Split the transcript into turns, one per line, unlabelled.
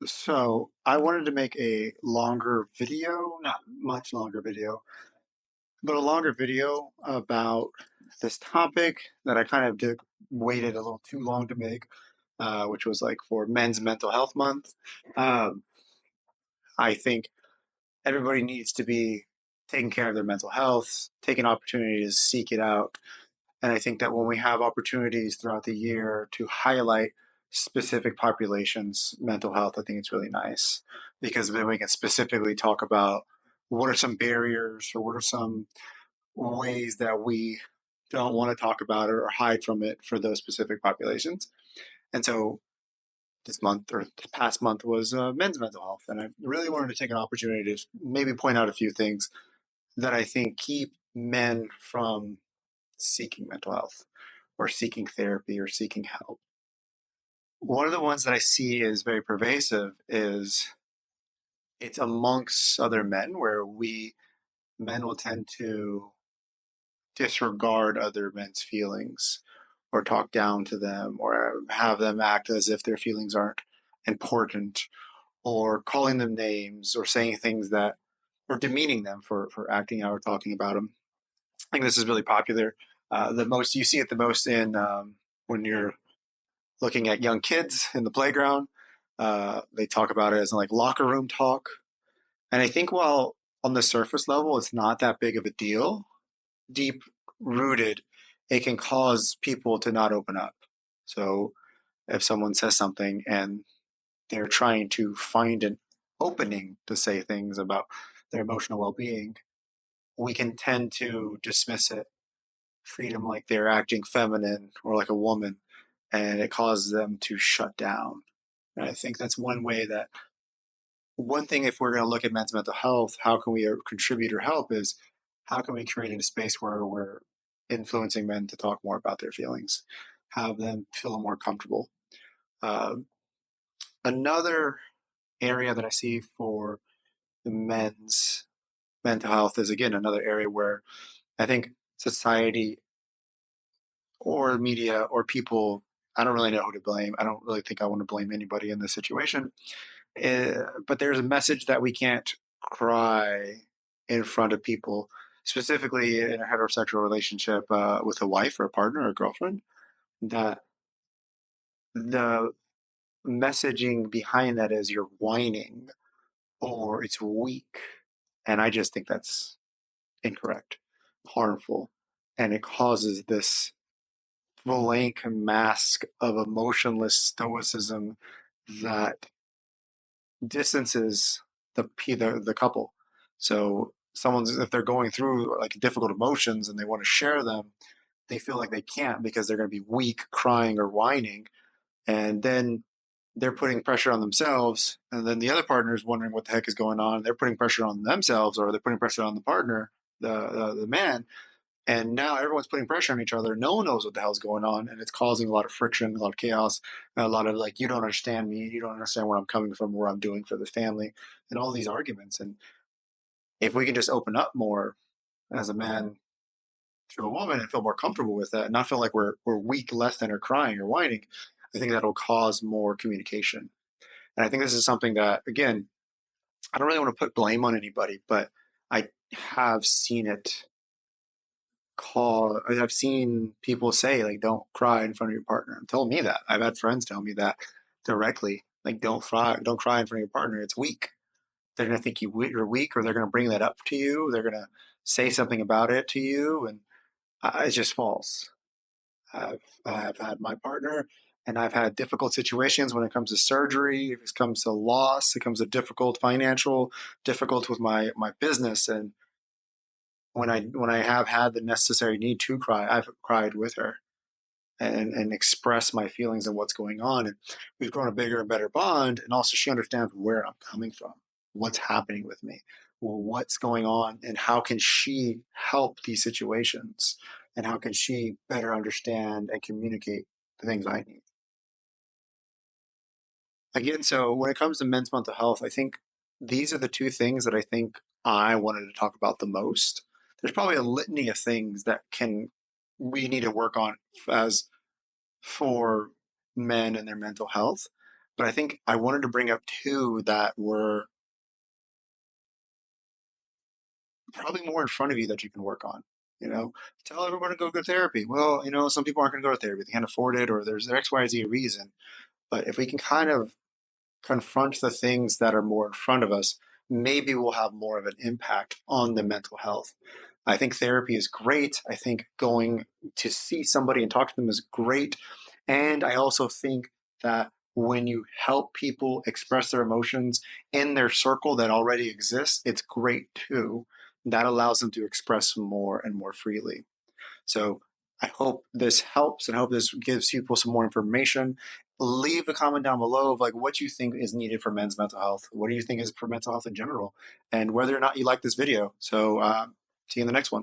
So I wanted to make a longer video, not much longer video, but a longer video about this topic that I kind of waited a little too long to make, which was like for Men's Mental Health Month. Um, I think everybody needs to be taking care of their mental health, taking opportunities to seek it out. And I think that when we have opportunities throughout the year to highlight specific populations' mental health, I think it's really nice because then we can specifically talk about what are some barriers or what are some ways that we don't want to talk about it or hide from it for those specific populations. And so this month or this past month was men's mental health. And I really wanted to take an opportunity to maybe point out a few things that I think keep men from seeking mental health or seeking therapy or seeking help. One of the ones that I see is very pervasive is it's amongst other men where we men will tend to disregard other men's feelings or talk down to them or have them act as if their feelings aren't important or calling them names or saying things that or demeaning them for acting out or talking about them. I think this is really popular. The most you see it the most in when you're looking at young kids in the playground. They talk about it as like locker room talk. And I think while on the surface level, it's not that big of a deal, deep rooted, it can cause people to not open up. So if someone says something and they're trying to find an opening to say things about their emotional well being, we can tend to dismiss it, treat them like they're acting feminine or like a woman, and it causes them to shut down. And I think that's one way that one thing, if we're going to look at men's mental health, how can we contribute or help is how can we create a space where we're influencing men to talk more about their feelings, have them feel more comfortable. Um, Another area that I see for the men's mental health is again another area where I think society or media or people, I don't really know who to blame. I don't really think I want to blame anybody in this situation. But there's a message that we can't cry in front of people, specifically in a heterosexual relationship with a wife or a partner or a girlfriend, that the messaging behind that is you're whining or it's weak. And I just think that's incorrect, harmful, and it causes this blank mask of emotionless stoicism that distances the couple. So someone's if they're going through like difficult emotions and they want to share them, they feel like they can't because they're going to be weak, crying or whining, and then they're putting pressure on themselves, and then the other partner is wondering what the heck is going on. They're putting pressure on themselves, or they're putting pressure on the partner, the man, and now everyone's putting pressure on each other. No one knows what the hell's going on, and it's causing a lot of friction, a lot of chaos, a lot of like, you don't understand me, you don't understand where I'm coming from, what I'm doing for the family, and all these arguments. And if we can just open up more as a man to a woman and feel more comfortable with that, and not feel like we're weak, less than, or crying or whining, I think that'll cause more communication. And I think this is something that, again, I don't really want to put blame on anybody, but I have seen it I've seen people say like don't cry in front of your partner. Tell me that. I've had friends tell me that directly. Like don't cry in front of your partner. It's weak. They're gonna think you're weak, or they're gonna bring that up to you. They're gonna say something about it to you, and it's just false. I've had my partner, and I've had difficult situations when it comes to surgery. If it comes to loss, it comes to difficult financial, difficult with my business, and when I have had the necessary need to cry, I've cried with her and express my feelings and what's going on. And we've grown a bigger and better bond. And also, she understands where I'm coming from, what's happening with me, what's going on, and how can she help these situations, and how can she better understand and communicate the things I need. Again, so when it comes to men's mental health, I think these are the two things that I think I wanted to talk about the most. There's probably a litany of things that can we need to work on as for men and their mental health. But I think I wanted to bring up two that were probably more in front of you that you can work on. You know, tell everyone to go to therapy. Well, some people aren't going to go to therapy; they can't afford it, or there's X, Y, Z reason. But if we can kind of confront the things that are more in front of us, maybe we'll have more of an impact on the mental health. I think therapy is great. I think going to see somebody and talk to them is great. And I also think that when you help people express their emotions in their circle that already exists, it's great too. That allows them to express more and more freely. So I hope this helps and I hope this gives people some more information. Leave a comment down below of like what you think is needed for men's mental health. What do you think is for mental health in general? And whether or not you like this video. So see you in the next one.